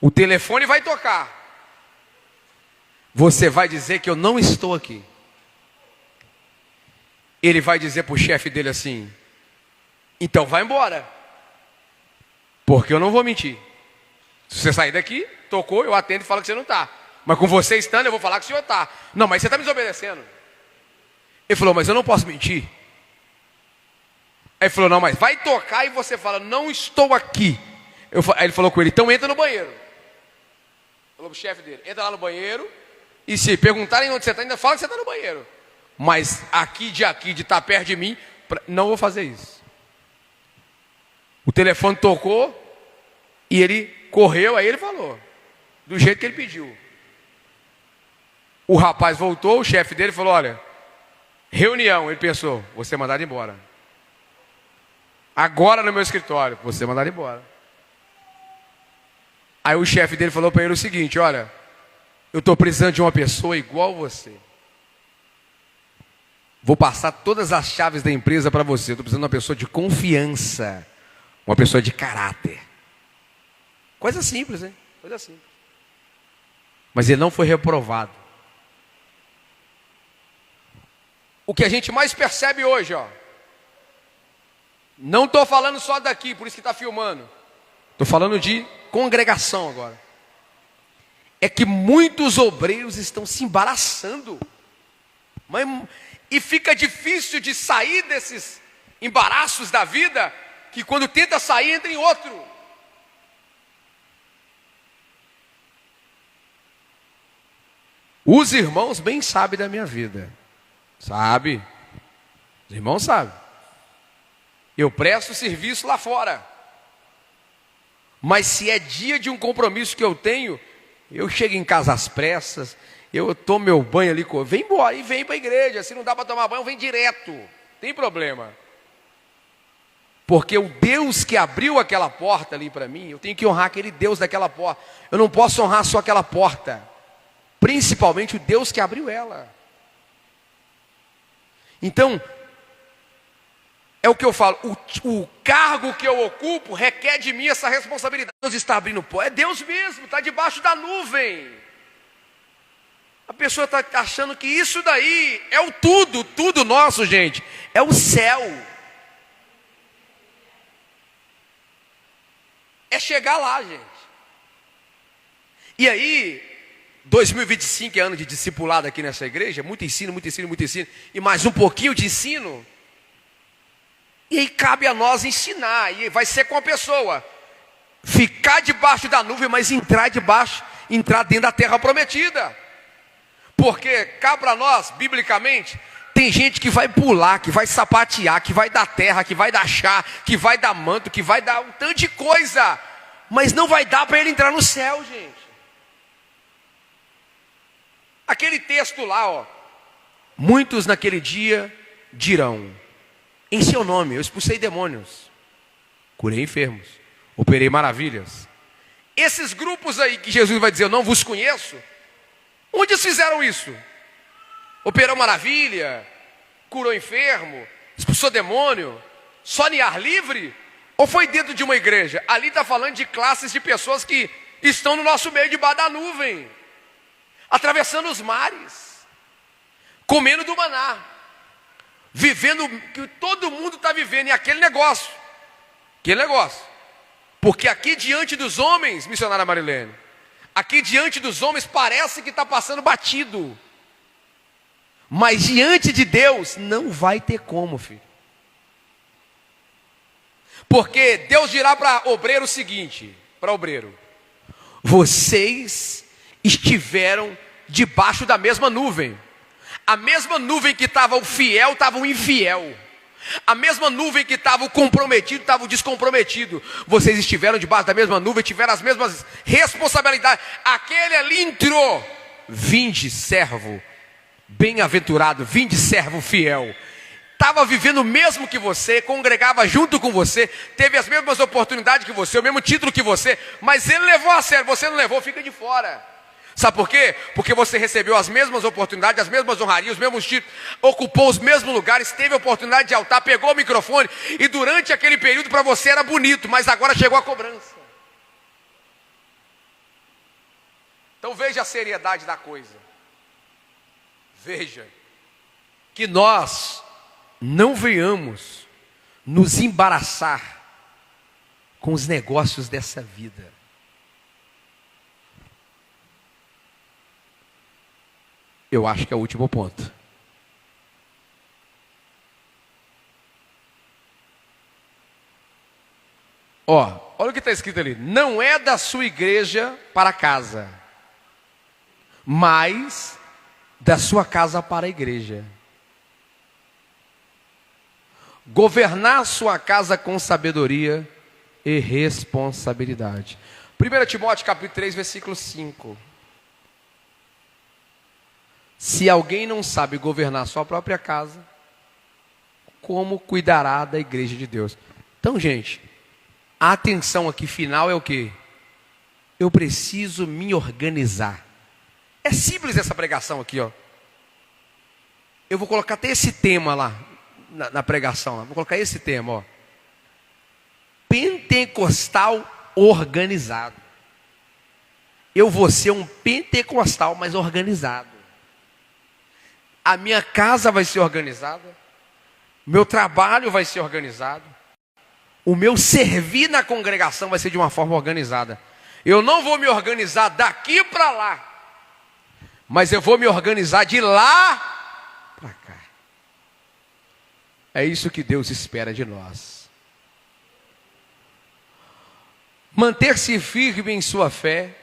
O telefone vai tocar. Você vai dizer que eu não estou aqui. Ele vai dizer para o chefe dele assim: então vai embora, porque eu não vou mentir. Se você sair daqui, tocou, eu atendo e falo que você não está. Mas com você estando, eu vou falar que o senhor está. Não, mas você está me desobedecendo. Ele falou: mas eu não posso mentir. Aí ele falou: não, mas vai tocar e você fala: não estou aqui. Aí ele falou com ele: então entra no banheiro. Falou para o chefe dele: entra lá no banheiro, e se perguntarem onde você está, ainda fala que você está no banheiro. Mas aqui de estar perto de mim, não vou fazer isso. O telefone tocou e ele correu, aí ele falou, do jeito que ele pediu. O rapaz voltou, o chefe dele falou: olha, reunião. Ele pensou: você é mandado embora. Agora no meu escritório, você é mandado embora. Aí o chefe dele falou para ele o seguinte: olha, eu estou precisando de uma pessoa igual você. Vou passar todas as chaves da empresa para você. Estou precisando de uma pessoa de confiança, uma pessoa de caráter. Coisa simples, hein? Coisa simples. Mas ele não foi reprovado. O que a gente mais percebe hoje, ó. Não estou falando só daqui, por isso que está filmando. Estou falando de congregação agora. É que muitos obreiros estão se embaraçando. E fica difícil de sair desses embaraços da vida, que quando tenta sair, entra em outro. Os irmãos bem sabem da minha vida. Sabe? Os irmãos sabem. Eu presto serviço lá fora. Mas se é dia de um compromisso que eu tenho, eu chego em casa às pressas, eu tomo meu banho ali, vem embora e vem para a igreja. Se não dá para tomar banho, vem direto. Tem problema. Porque o Deus que abriu aquela porta ali para mim, eu tenho que honrar aquele Deus daquela porta. Eu não posso honrar só aquela porta. Principalmente o Deus que abriu ela. Então, é o que eu falo, o cargo que eu ocupo requer de mim essa responsabilidade. Deus está abrindo porta, é Deus mesmo, está debaixo da nuvem. A pessoa está achando que isso daí é o tudo nosso, gente, é o céu. É chegar lá, gente. E aí, 2025 é ano de discipulado aqui nessa igreja, muito ensino, e mais um pouquinho de ensino. E aí cabe a nós ensinar, e vai ser com a pessoa ficar debaixo da nuvem, mas entrar dentro da terra prometida. Porque cá para nós, biblicamente, tem gente que vai pular, que vai sapatear, que vai dar terra, que vai dar chá, que vai dar manto, que vai dar um tanto de coisa, mas não vai dar para ele entrar no céu, gente. Aquele texto lá, ó, muitos naquele dia dirão: em seu nome eu expulsei demônios, curei enfermos, operei maravilhas. Esses grupos aí que Jesus vai dizer: eu não vos conheço, onde eles fizeram isso? Operou maravilha, curou enfermo, expulsou demônio, só em ar livre? Ou foi dentro de uma igreja? Ali está falando de classes de pessoas que estão no nosso meio, debaixo da nuvem, atravessando os mares, comendo do maná, vivendo o que todo mundo está vivendo, e aquele negócio, porque aqui diante dos homens, missionária Marilene, aqui diante dos homens parece que está passando batido, mas diante de Deus não vai ter como, filho. Porque Deus dirá para obreiro o seguinte, para obreiro: vocês estiveram debaixo da mesma nuvem. A mesma nuvem que estava o fiel, estava o infiel. A mesma nuvem que estava o comprometido, estava o descomprometido. Vocês estiveram debaixo da mesma nuvem, tiveram as mesmas responsabilidades. Aquele ali entrou. Vinde, servo bem-aventurado, vinde, servo fiel. Estava vivendo o mesmo que você, congregava junto com você, teve as mesmas oportunidades que você, o mesmo título que você, mas ele levou a sério, você não levou, fica de fora. Sabe por quê? Porque você recebeu as mesmas oportunidades, as mesmas honrarias, os mesmos títulos, ocupou os mesmos lugares, teve a oportunidade de altar, pegou o microfone, e durante aquele período para você era bonito, mas agora chegou a cobrança. Então veja a seriedade da coisa. Veja que nós não venhamos nos embaraçar com os negócios dessa vida. Eu acho que é o último ponto. Olha o que está escrito ali. Não é da sua igreja para casa, mas da sua casa para a igreja. Governar sua casa com sabedoria e responsabilidade. 1 Timóteo capítulo 3, versículo 5. Se alguém não sabe governar sua própria casa, como cuidará da igreja de Deus? Então, gente, a atenção aqui final é o quê? Eu preciso me organizar. É simples essa pregação aqui, ó. Eu vou colocar até esse tema lá, na pregação. Vou colocar esse tema, ó. Pentecostal organizado. Eu vou ser um pentecostal, mas organizado. A minha casa vai ser organizada. Meu trabalho vai ser organizado. O meu servir na congregação vai ser de uma forma organizada. Eu não vou me organizar daqui para lá, mas eu vou me organizar de lá para cá. É isso que Deus espera de nós. Manter-se firme em sua fé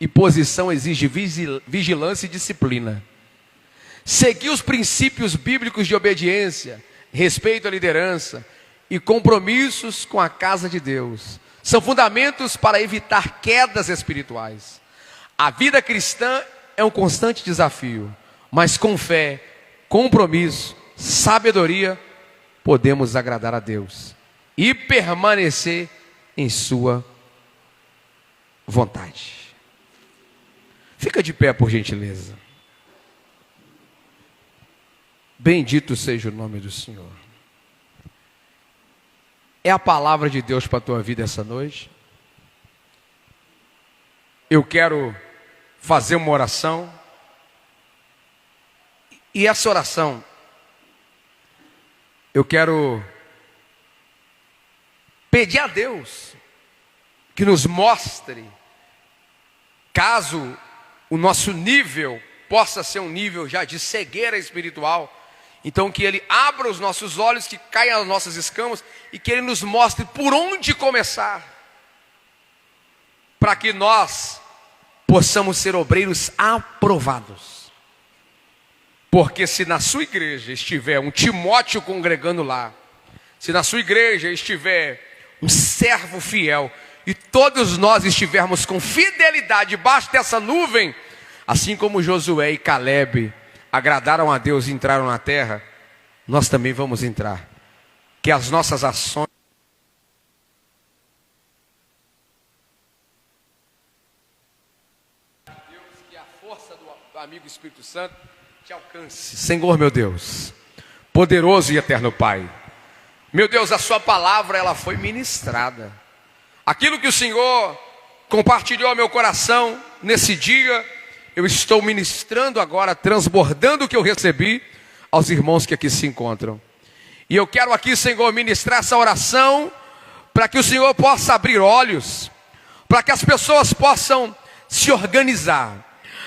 e posição exige vigilância e disciplina. Seguir os princípios bíblicos de obediência, respeito à liderança e compromissos com a casa de Deus são fundamentos para evitar quedas espirituais. A vida cristã é um constante desafio, mas com fé, compromisso, sabedoria, podemos agradar a Deus e permanecer em sua vontade. Fica de pé, por gentileza. Bendito seja o nome do Senhor. É a palavra de Deus para a tua vida essa noite. Eu quero fazer uma oração. E essa oração, eu quero pedir a Deus que nos mostre, caso o nosso nível possa ser um nível já de cegueira espiritual, então que Ele abra os nossos olhos, que caiam as nossas escamas e que Ele nos mostre por onde começar, para que nós possamos ser obreiros aprovados. Porque se na sua igreja estiver um Timóteo congregando lá, se na sua igreja estiver um servo fiel, e todos nós estivermos com fidelidade debaixo dessa nuvem, assim como Josué e Calebe agradaram a Deus e entraram na terra, nós também vamos entrar. Que as nossas ações, Deus, que a força do amigo Espírito Santo te alcance. Senhor meu Deus, poderoso e eterno Pai, meu Deus, a sua palavra ela foi ministrada. Aquilo que o Senhor compartilhou ao meu coração nesse dia, eu estou ministrando agora, transbordando o que eu recebi aos irmãos que aqui se encontram. E eu quero aqui, Senhor, ministrar essa oração para que o Senhor possa abrir olhos, para que as pessoas possam se organizar,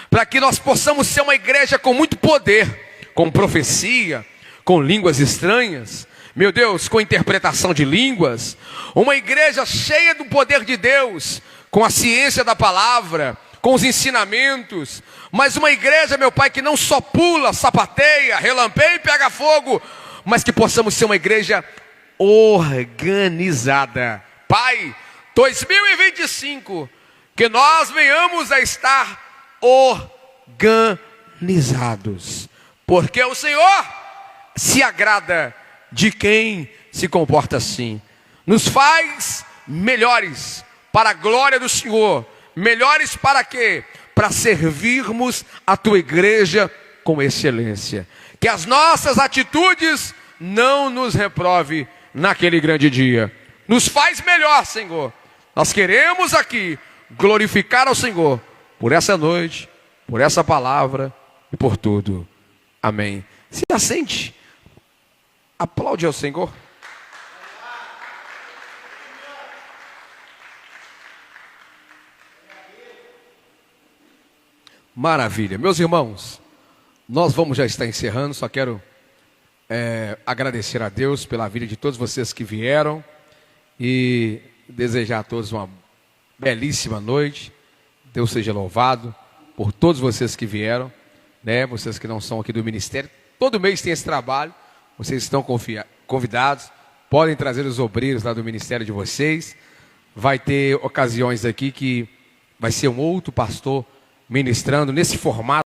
para que nós possamos ser uma igreja com muito poder, com profecia, com línguas estranhas, meu Deus, com interpretação de línguas, uma igreja cheia do poder de Deus, com a ciência da palavra, com os ensinamentos, mas uma igreja, meu Pai, que não só pula, sapateia, relampeia e pega fogo, mas que possamos ser uma igreja organizada. Pai, 2025, que nós venhamos a estar organizados, porque o Senhor se agrada de quem se comporta assim. Nos faz melhores para a glória do Senhor. Melhores para quê? Para servirmos a tua igreja com excelência. Que as nossas atitudes não nos reprove naquele grande dia. Nos faz melhor, Senhor. Nós queremos aqui glorificar ao Senhor por essa noite, por essa palavra e por tudo. Amém. Se assente, aplaude ao Senhor. Maravilha. Meus irmãos, nós vamos já estar encerrando, só quero agradecer a Deus pela vida de todos vocês que vieram e desejar a todos uma belíssima noite. Deus seja louvado por todos vocês que vieram, né? Vocês que não são aqui do ministério, todo mês tem esse trabalho, vocês estão convidados, podem trazer os obreiros lá do ministério de vocês. Vai ter ocasiões aqui que vai ser um outro pastor ministrando nesse formato